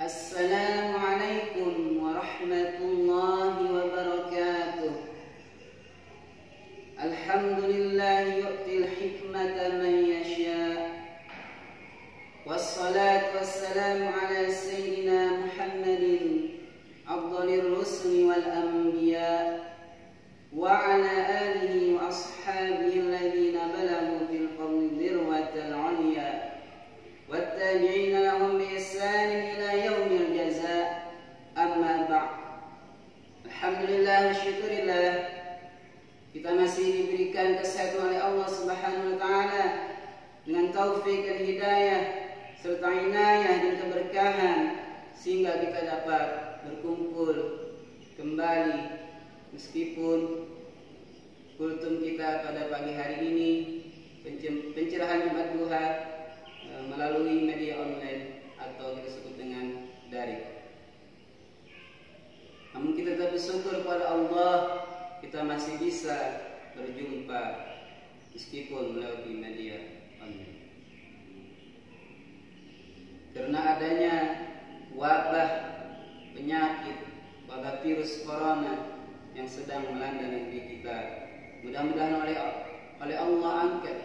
Assalamualaikum warahmatullahi wabarakatuh. Alhamdulillah yu'til hikmata man yasha. Wassalatu wassalamu ala sayyidina Muhammadin afdalir rusuli wal anbiya wa ala alihi wa ashabihi alladhina balagu fil fadli dirwatal ulya والتابعين لهم بإحسان إلى يوم الجزاء أما بعد. Alhamdulillah wa syukurillah, kita masih diberikan kesehatan oleh Allah Subhanahu wa taala dengan taufik dan hidayah serta inayah dan keberkahan sehingga kita dapat berkumpul kembali meskipun kultum kita pada pagi hari ini pencerahan Jumat Duha melalui media online atau kita sebut dengan daring. Namun kita tetap bersyukur kepada Allah, kita masih bisa berjumpa meskipun melalui media online. Karena adanya wabah penyakit, wabah virus corona yang sedang melanda negeri kita, mudah-mudahan oleh Allah angkat,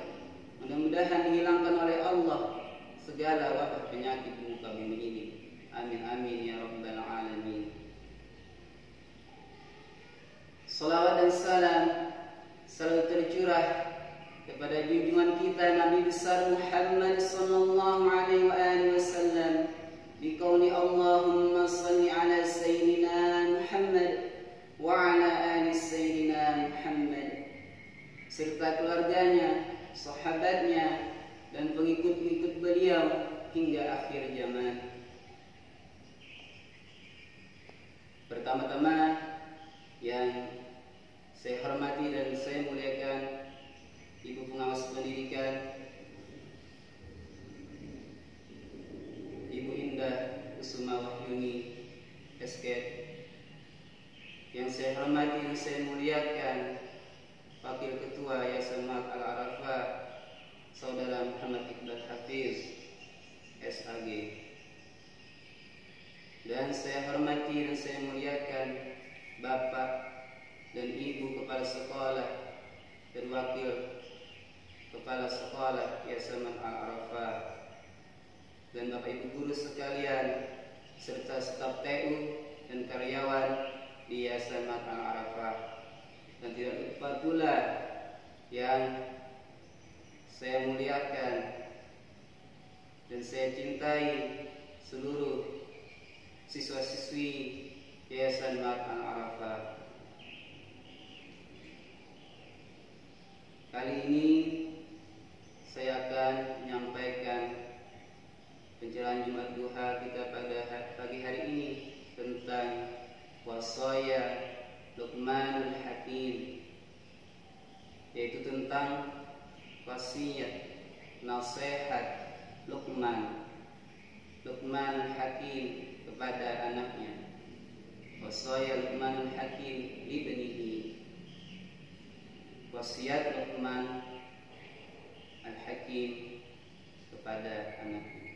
mudah-mudahan dihilangkan oleh Allah segala wabah penyakit di muka bumi ini. Amin amin ya rabbal alamin. Salawat dan salam selalu tercurah kepada junjungan kita Nabi besar Muhammad sallallahu alaihi wasallam biqauli Allahumma shalli ala sayyidina Muhammad wa ala ali sayyidina Muhammad, serta keluarganya, sahabatnya dan pengikut-pengikut beliau hingga akhir zaman. Pertama-tama yang saya hormati dan saya muliakan Ibu Pengawas Pendidikan, Ibu Indah Kusuma Wahyuni Esket. Yang saya hormati dan saya muliakan Wakil Ketua Yayasan Ma'had Al-Arafah Saudara Muhammad Iqbal Hafiz SAG. Dan saya hormati dan saya muliakan Bapak dan Ibu Kepala Sekolah dan Wakil Kepala Sekolah Yayasan Ma'had Al-Arafah dan Bapak Ibu guru sekalian serta staf TU dan karyawan di Yayasan Ma'had Al-Arafah. Dan tidak lupa pula yang saya muliakan dan saya cintai seluruh siswa-siswi Yayasan Ma'had Al-Arafah. Kali ini saya akan menyampaikan pencerahan Jumat Duha kita pada pagi hari ini tentang wasaya Luqmanul Hakim, yaitu tentang wasiat nasihat Luqmanul Hakim kepada anaknya. Wasaya Luqmanul Hakim libnihi, wasiat Luqman Al-Hakim kepada anaknya.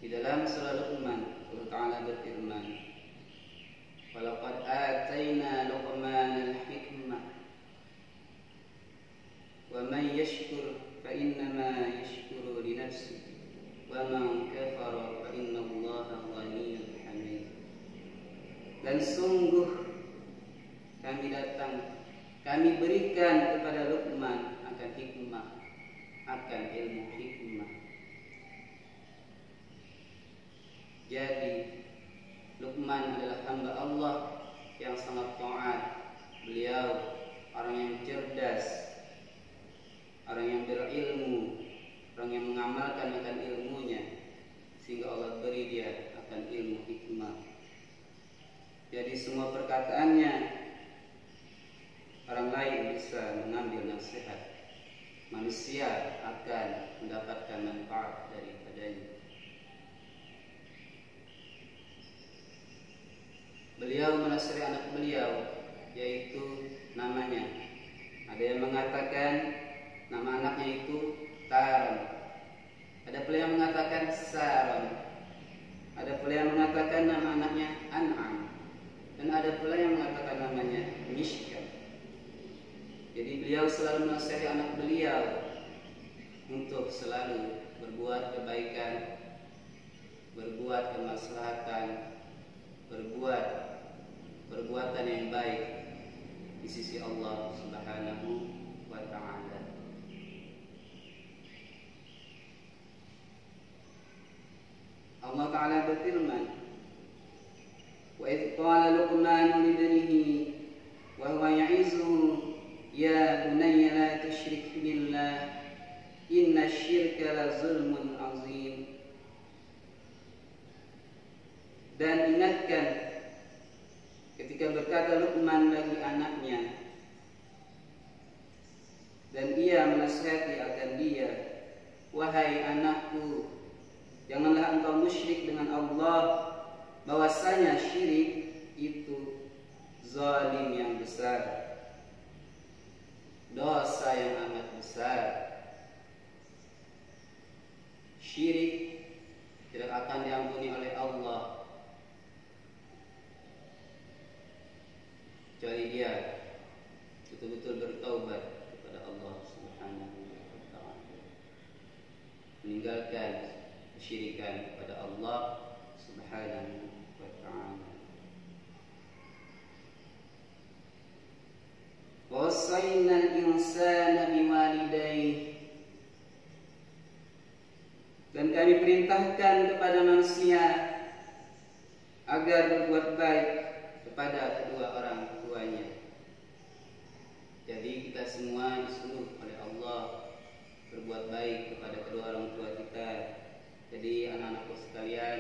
Di dalam surah Luqman Allah Ta'ala berfirman, walaqad atayna Luqmanal hikmah wa man yashkur fa innama yashkuru li nafsihi wa man kafara fa innallaha ghaniyyun hamid. Dan sungguh kami berikan kepada Luqman akan hikmah, akan ilmu hikmah. Jadi Luqman adalah hamba Allah yang sangat taat. Beliau orang yang cerdas, orang yang berilmu, orang yang mengamalkan akan ilmunya, sehingga Allah beri dia akan ilmu hikmah. Jadi semua perkataannya orang lain bisa mengambil nasihat, manusia akan mendapatkan manfaat daripadanya. Beliau menasihati anak beliau, yaitu namanya. Ada yang mengatakan nama anaknya itu Taran. Ada pula yang mengatakan menasihati anak beliau untuk selalu berbuat kebaikan, berbuat kemaslahatan, berbuat perbuatan yang baik di sisi Allah Subhanahu wa ta'ala. Allah Ta'ala berfirman, wa idh qala Luqman libnihi wa huwa ya'izuhu ya bunayya la tusyrik billah inna syirka la zulmun azim. Dan ingatkan ketika berkata Luqman bagi anaknya dan ia menasihati akan dia, wahai anakku, janganlah engkau musyrik dengan Allah, bahwasanya syirik itu zalim yang besar, dosa yang amat besar. Syirik tidak akan diampuni oleh Allah kecuali dia betul-betul bertaubat kepada Allah Subhanahu wa ta'ala, meninggalkan kesyirikan kepada Allah Subhanahu wa ta'ala. Wa wassayna al-insana biwalidayhi, dan kami perintahkan kepada manusia agar berbuat baik kepada kedua orang tuanya. Jadi kita semua disuruh oleh Allah berbuat baik kepada kedua orang tua kita. Jadi anak-anakku sekalian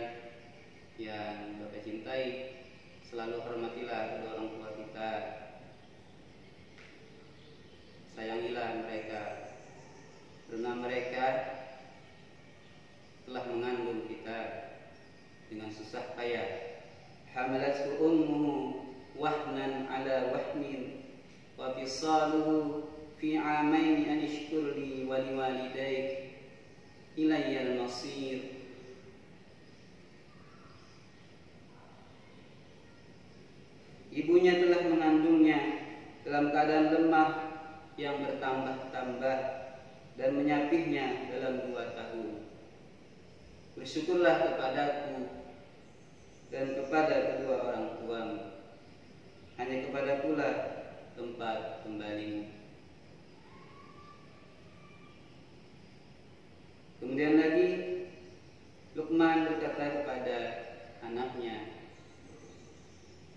yang Bapak cintai, selalu hormatilah kedua orang tua kita, sayangilah mereka, karena mereka telah mengandung kita dengan susah payah. Hamalathu ummuhu wahnan ala wahnin wa fisaluhu fi 'amaini an ishkur li wa liwalidayk ilayya al-masir. Ibunya telah mengandungnya dalam keadaan lemah yang bertambah-tambah dan menyapihnya dalam 2 tahun. Bersyukurlah kepadaku dan kepada kedua orang tuamu, hanya kepadakulah tempat kembalimu. Kemudian lagi Luqman berkata kepada anaknya,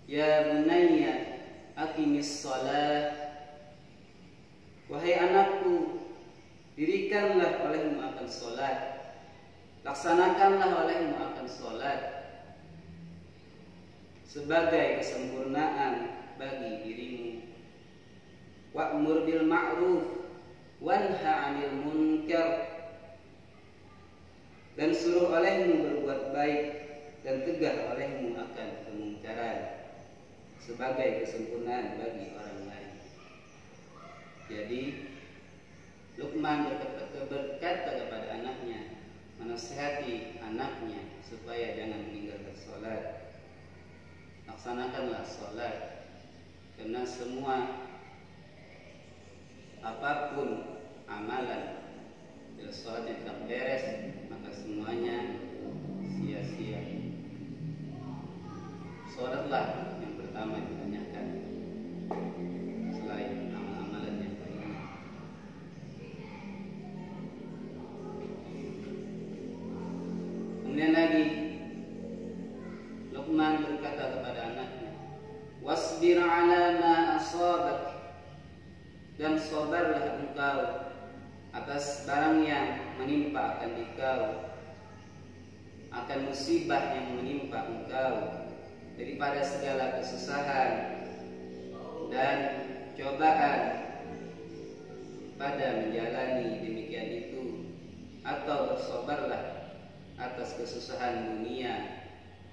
ya bunayya aqimis shalah, wahai anakku, dirikanlah olehmu akan salat, laksanakanlah olehmu akan salat sebagai kesempurnaan bagi dirimu. Wa'mur bil ma'ruf wanha 'anil munkar, dan suruh olehmu berbuat baik dan tegah olehmu akan kemungkaran sebagai kesempurnaan bagi orang lain. Jadi Luqman berkata kepada anaknya, menasihati anaknya supaya jangan meninggalkan sholat. Laksanakanlah sholat, karena semua apapun amalan bila sholatnya tidak beres, maka semuanya sia-sia. Sholatlah yang pertama ditanyakan selain amal-amalan yang lainnya. Kemudian lagi Luqman berkata kepada anaknya, wasbir ala ma asabak, dan sabarlah engkau atas barang yang menimpa akan engkau, akan musibah yang menimpa engkau, daripada segala kesusahan dan cobaan pada menjalani demikian itu, atau bersabarlah atas kesusahan dunia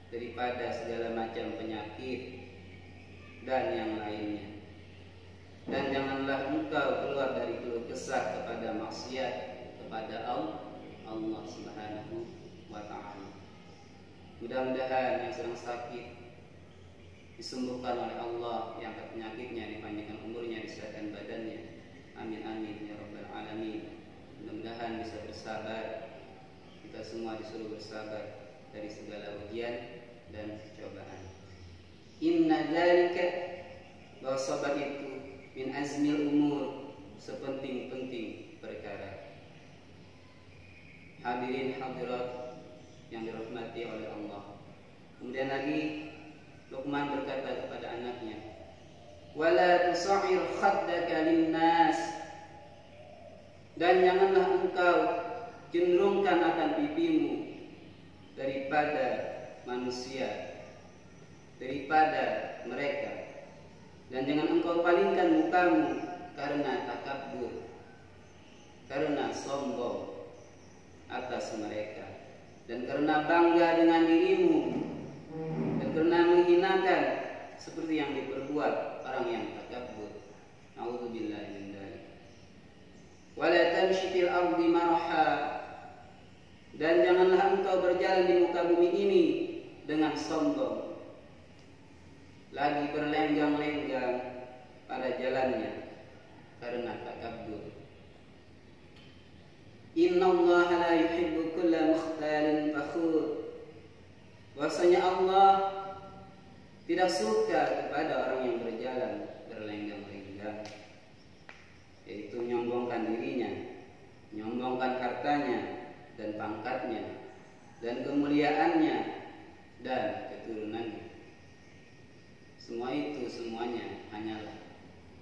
daripada segala macam penyakit dan yang lainnya. Dan janganlah engkau keluar dari keluh kesah kepada maksiat kepada Allah Subhanahu wa ta'ala. Mudah-mudahan yang sedang sakit disembuhkan oleh Allah, yang penyakitnya dipanjangkan umurnya, disehatkan badannya. Amin amin ya rabbal alamin. Mudah-mudahan bisa bersabar. Kita semua disuruh bersabar dari segala ujian dan cobaan. Inna dzalika, bahwa sabar itu min azmil umur, sepenting-penting perkara. Hadirin hadirat yang dirahmati oleh Allah. Kemudian lagi Luqman berkata kepada anaknya, wala tusa'ir khaddaka linnas, dan janganlah engkau cenderungkan akan pipimu daripada manusia, daripada mereka, dan jangan engkau palingkan mukamu karena takabur, karena sombong atas mereka, dan karena bangga dengan dirimu, dan karena menghinakan seperti yang diperbuat orang yang takabur. Nauzubillahi min dzalik. Wala tamshi fil ardi maraha, dan janganlah engkau berjalan di muka bumi ini dengan sombong, lagi berlenggang-lenggang pada jalannya karena takabur. Innallaha la yuhibbu kulla mukhtalin fakhur, bahwasanya Allah tidak suka kepada orang yang berjalan berlenggang-lenggang, yaitu menyombongkan dirinya, menyombongkan hartanya dan pangkatnya dan kemuliaannya dan keturunannya. Semua itu semuanya hanyalah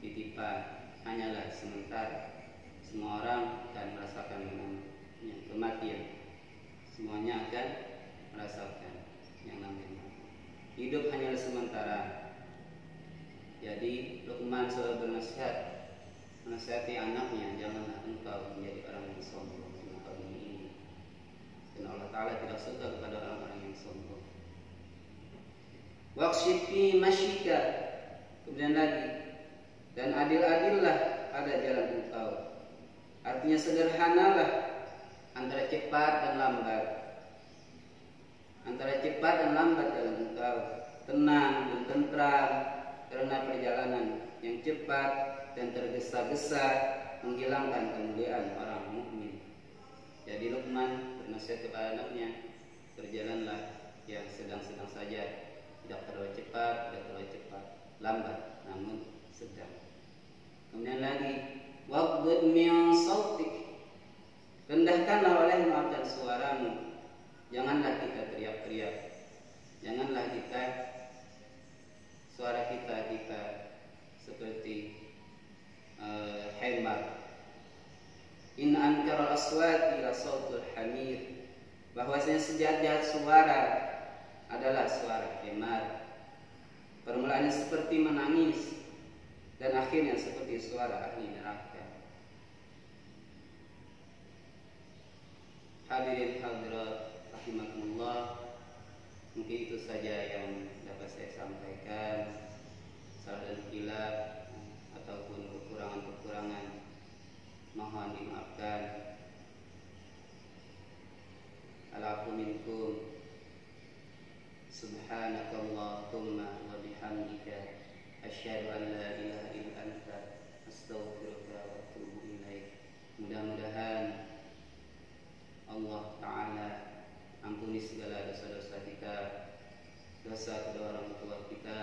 titipan, hanyalah sementara. Semua orang akan merasakan namanya kematian. Semuanya akan merasakan yang namanya hidup hanyalah sementara. Jadi Luqman selalu bernasihat, menasihati anaknya, janganlah engkau menjadi orang yang sombong di muka bumi ini. Dan Allah Ta'ala tidak suka kepada orang-orang yang sombong. Waqsid fi masyika, kemudian lagi, dan adil-adillah pada jalan engkau. Artinya sederhanalah antara cepat dan lambat, antara cepat dan lambat dalam engkau, tenang dan tentram karena perjalanan yang cepat dan tergesa-gesa menghilangkan kemuliaan orang mukmin. Jadi Luqman bernasihat kepada anaknya, berjalanlah yang sedang-sedang saja, tidak terlalu cepat, tidak terlalu cepat, lambat namun sedang. Kemudian lagi, waghdud min sautik, rendahkanlah olehmu akan suaramu. Janganlah kita teriak-teriak, janganlah kita suara kita seperti hemar. In ankara aswati la sautul hamir, bahwasanya sejahat-jahat suara adalah suara hemar. Permulaannya seperti menangis dan akhirnya seperti suara ahli neraka. Hadirin hadirat rahimakumullah, mungkin itu saja yang dapat saya sampaikan. Salah dan khilaf ataupun kekurangan-kekurangan mohon dimaafkan. Alafu minkum, subhanakallahumma wa bihamdika, asyhadu an la ilaha illa anta, astaghfiruka wa atubu ilaik. Mudah-mudahan Allah Ta'ala ampuni segala dosa-dosa kita, dosa kedua orang tua kita,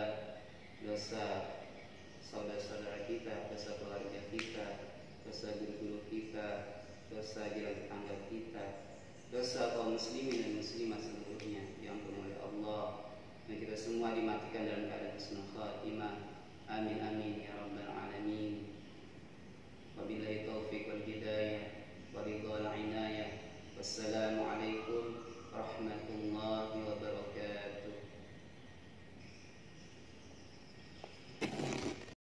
dosa saudara-saudara kita, dosa keluarga kita, dosa guru-guru kita, dosa jiran tetangga kita, dosa kaum muslimin dan muslimah seluruhnya.